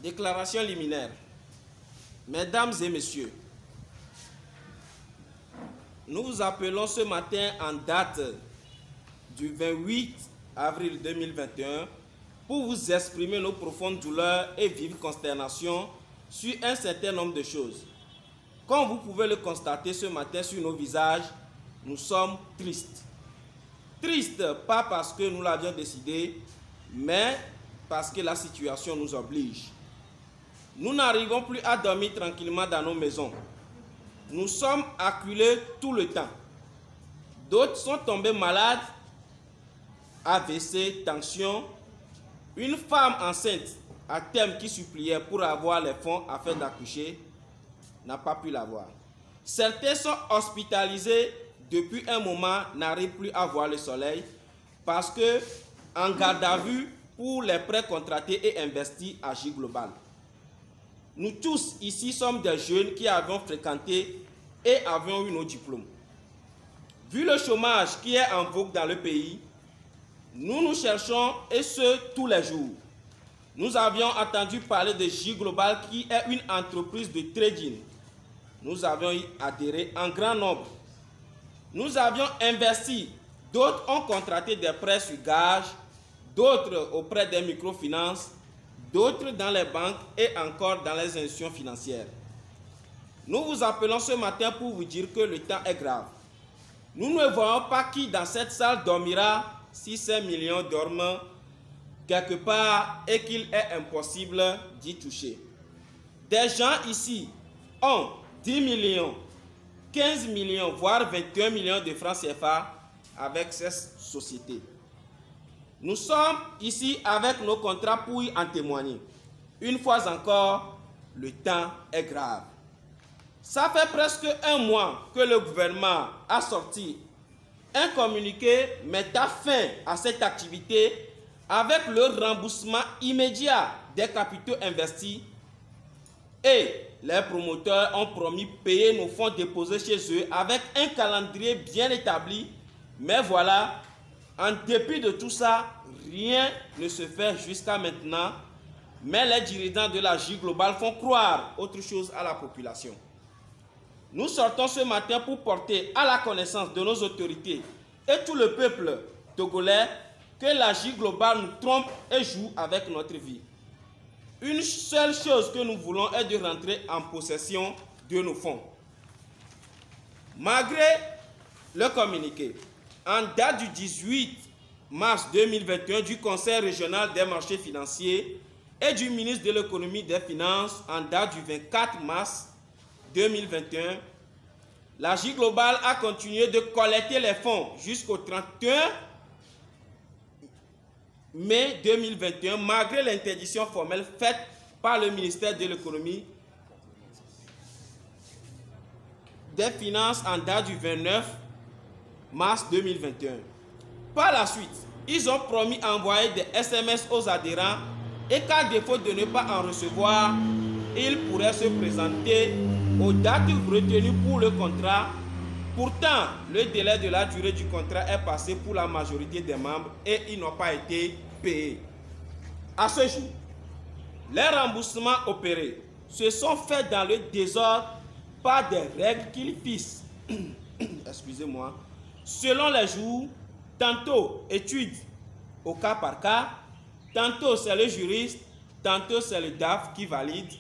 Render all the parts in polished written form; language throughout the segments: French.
Déclaration liminaire. Mesdames et messieurs, nous vous appelons ce matin en date du 28 avril 2021 pour vous exprimer nos profondes douleurs et vives consternations sur un certain nombre de choses. Comme vous pouvez le constater ce matin sur nos visages, nous sommes tristes. Tristes, pas parce que nous l'avions décidé, mais parce que la situation nous oblige. Nous n'arrivons plus à dormir tranquillement dans nos maisons. Nous sommes acculés tout le temps. D'autres sont tombés malades, AVC, tension. Une femme enceinte à terme qui suppliait pour avoir les fonds afin d'accoucher n'a pas pu l'avoir. Certains sont hospitalisés depuis un moment, n'arrivent plus à voir le soleil parce que en garde à vue pour les prêts contractés et investis à J Global. Nous tous ici sommes des jeunes qui avons fréquenté et avions eu nos diplômes. Vu le chômage qui est en vogue dans le pays, nous nous cherchons et ce tous les jours. Nous avions entendu parler de J Global qui est une entreprise de trading. Nous avions y adhéré en grand nombre. Nous avions investi, d'autres ont contracté des prêts sur gage, d'autres auprès des microfinances, d'autres dans les banques et encore dans les institutions financières. Nous vous appelons ce matin pour vous dire que le temps est grave. Nous ne voyons pas qui dans cette salle dormira si 5 millions dorment quelque part et qu'il est impossible d'y toucher. Des gens ici ont 10 millions, 15 millions, voire 21 millions de francs CFA avec ces sociétés. Nous sommes ici avec nos contrats pour y en témoigner. Une fois encore, le temps est grave. Ça fait presque un mois que le gouvernement a sorti un communiqué mettant fin à cette activité avec le remboursement immédiat des capitaux investis et les promoteurs ont promis de payer nos fonds déposés chez eux avec un calendrier bien établi. Mais voilà, en dépit de tout ça, rien ne se fait jusqu'à maintenant. Mais les dirigeants de la J Global font croire autre chose à la population. Nous sortons ce matin pour porter à la connaissance de nos autorités et tout le peuple togolais que la J Global nous trompe et joue avec notre vie. Une seule chose que nous voulons est de rentrer en possession de nos fonds. Malgré le communiqué, en date du 18 mars 2021 du Conseil régional des marchés financiers et du ministre de l'économie et des finances en date du 24 mars 2021, la J Global a continué de collecter les fonds jusqu'au 31 mai 2021, malgré l'interdiction formelle faite par le ministère de l'économie des finances en date du 29 mars 2021. Par la suite, ils ont promis d'envoyer des SMS aux adhérents et qu'à défaut de ne pas en recevoir, ils pourraient se présenter aux dates retenues pour le contrat. Pourtant, le délai de la durée du contrat est passé pour la majorité des membres et ils n'ont pas été payés. À ce jour, les remboursements opérés se sont faits dans le désordre par des règles qu'ils fixent. Excusez-moi. Selon les jours, tantôt études au cas par cas, tantôt c'est le juriste, tantôt c'est le DAF qui valide,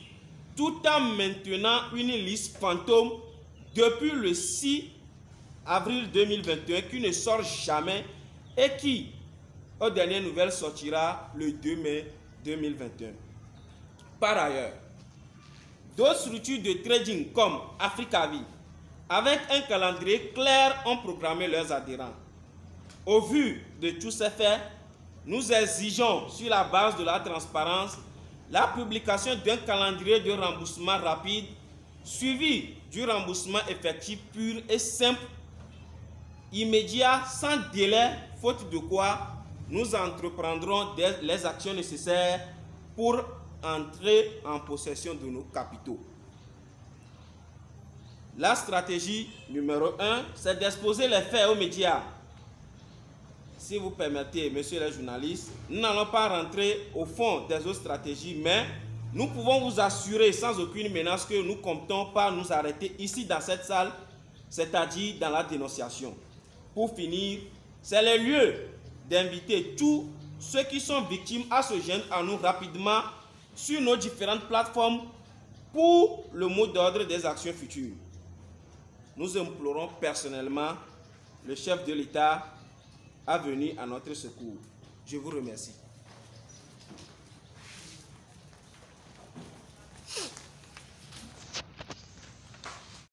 tout en maintenant une liste fantôme depuis le 6 avril 2021 qui ne sort jamais et qui, aux dernières nouvelles, sortira le 2 mai 2021. Par ailleurs, d'autres structures de trading comme Africavi, avec un calendrier clair, ont programmé leurs adhérents. Au vu de tous ces faits, nous exigeons, sur la base de la transparence, la publication d'un calendrier de remboursement rapide, suivi du remboursement effectif pur et simple, immédiat, sans délai, faute de quoi nous entreprendrons les actions nécessaires pour entrer en possession de nos capitaux. La stratégie numéro 1, c'est d'exposer les faits aux médias. Si vous permettez, messieurs les journalistes, nous n'allons pas rentrer au fond des autres stratégies, mais Nous pouvons vous assurer sans aucune menace que nous comptons pas nous arrêter ici dans cette salle, c'est-à-dire dans la dénonciation. Pour finir, c'est le lieu d'inviter tous ceux qui sont victimes à se joindre à nous rapidement sur nos différentes plateformes pour le mot d'ordre des actions futures. Nous implorons personnellement le chef de l'État à venir à notre secours. Je vous remercie.